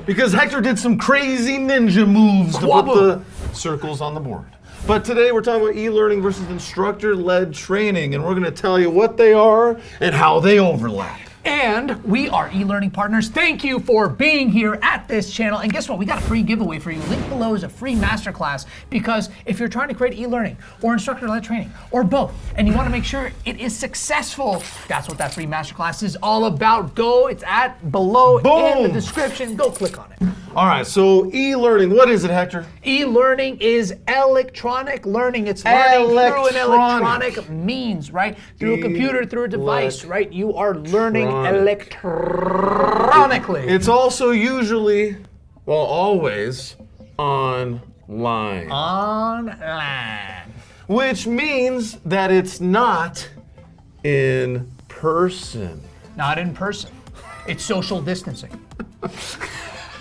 Because Hector did some crazy ninja moves to put the circles on the board. But today we're talking about e-learning versus instructor-led training, and we're going to tell you what they are and how they overlap. And we are e-learning partners. Thank you for being here at this channel. And guess what? We got a free giveaway for you. Link below is a free masterclass, because if you're trying to create e-learning or instructor-led training or both, and you want to make sure it is successful, that's what that free masterclass is all about. It's at below in the description. Go click on it. All right, so e-learning, what is it, Hector? E-learning is electronic learning. It's learning through an electronic means, right? Through a computer, through a device, right? You are learning electronically. It's also usually, well, always online. Online. Which means that it's not in person. Not in person. It's social distancing.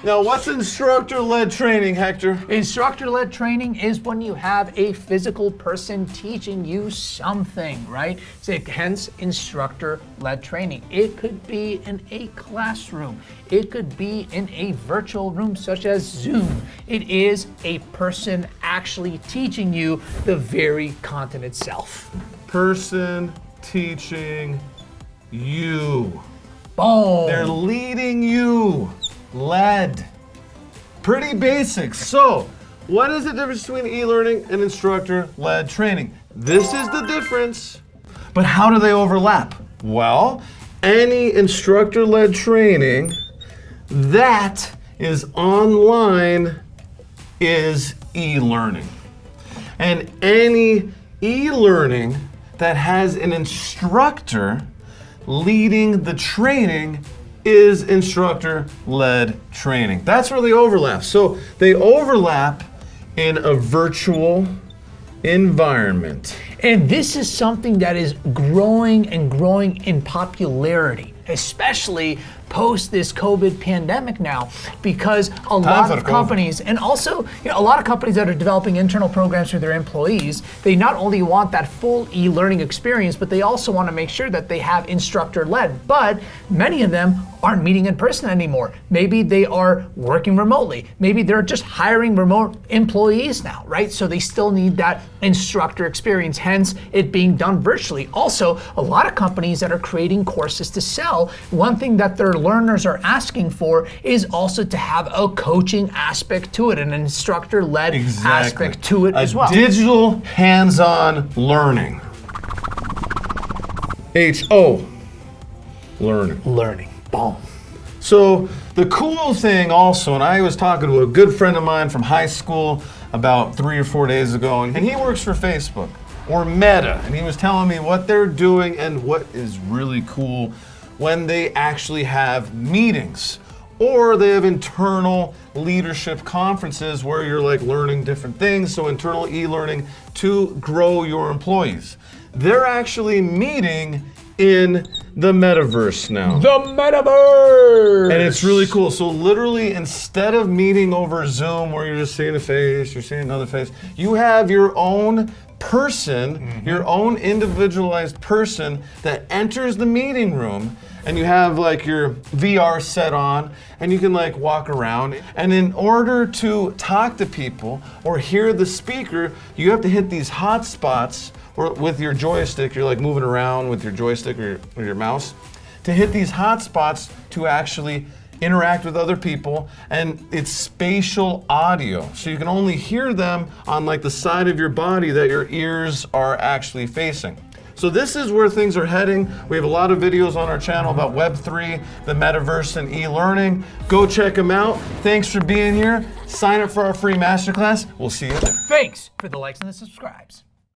Now, what's instructor-led training, Hector? Instructor-led training is when you have a physical person teaching you something, right? So hence, instructor-led training. It could be in a classroom. It could be in a virtual room such as Zoom. It is a person actually teaching you the very content itself. Person teaching you. Boom. They're leading you. Led. Pretty basic. So, what is the difference between e-learning and instructor-led training? This is the difference. But how do they overlap? Well, any instructor-led training that is online is e-learning. And any e-learning that has an instructor leading the training is instructor-led training. That's where they overlap. So they overlap in a virtual environment. And this is something that is growing and growing in popularity, especially post this COVID pandemic now, because a lot of companies, and also a lot of companies that are developing internal programs for their employees, they not only want that full e-learning experience, but they also want to make sure that they have instructor-led. But many of them aren't meeting in person anymore. Maybe they are working remotely. Maybe they're just hiring remote employees now, right? So they still need that instructor experience, hence it being done virtually. Also, a lot of companies that are creating courses to sell, one thing that their learners are asking for is also to have a coaching aspect to it, an instructor-led aspect to it as well. Digital hands-on learning. H-O, learning. Learning, boom. So the cool thing also, and I was talking to a good friend of mine from high school about 3 or 4 days ago, and he works for Facebook or Meta, and he was telling me what they're doing and what is really cool when they actually have meetings, or they have internal leadership conferences where you're like learning different things, so internal e-learning to grow your employees. They're actually meeting in the Metaverse now. The Metaverse! And it's really cool. So literally, instead of meeting over Zoom where you're just seeing a face, you're seeing another face, you have your own person, your own individualized person that enters the meeting room, and you have like your VR set on, and you can like walk around. And in order to talk to people or hear the speaker, you have to hit these hot spots, or with your joystick, you're like moving around with your joystick or your mouse, to hit these hot spots to actually interact with other people, and it's spatial audio. So you can only hear them on like the side of your body that your ears are actually facing. So this is where things are heading. We have a lot of videos on our channel about Web3, the Metaverse, and e-learning. Go check them out. Thanks for being here. Sign up for our free masterclass. We'll see you there. Thanks for the likes and the subscribes.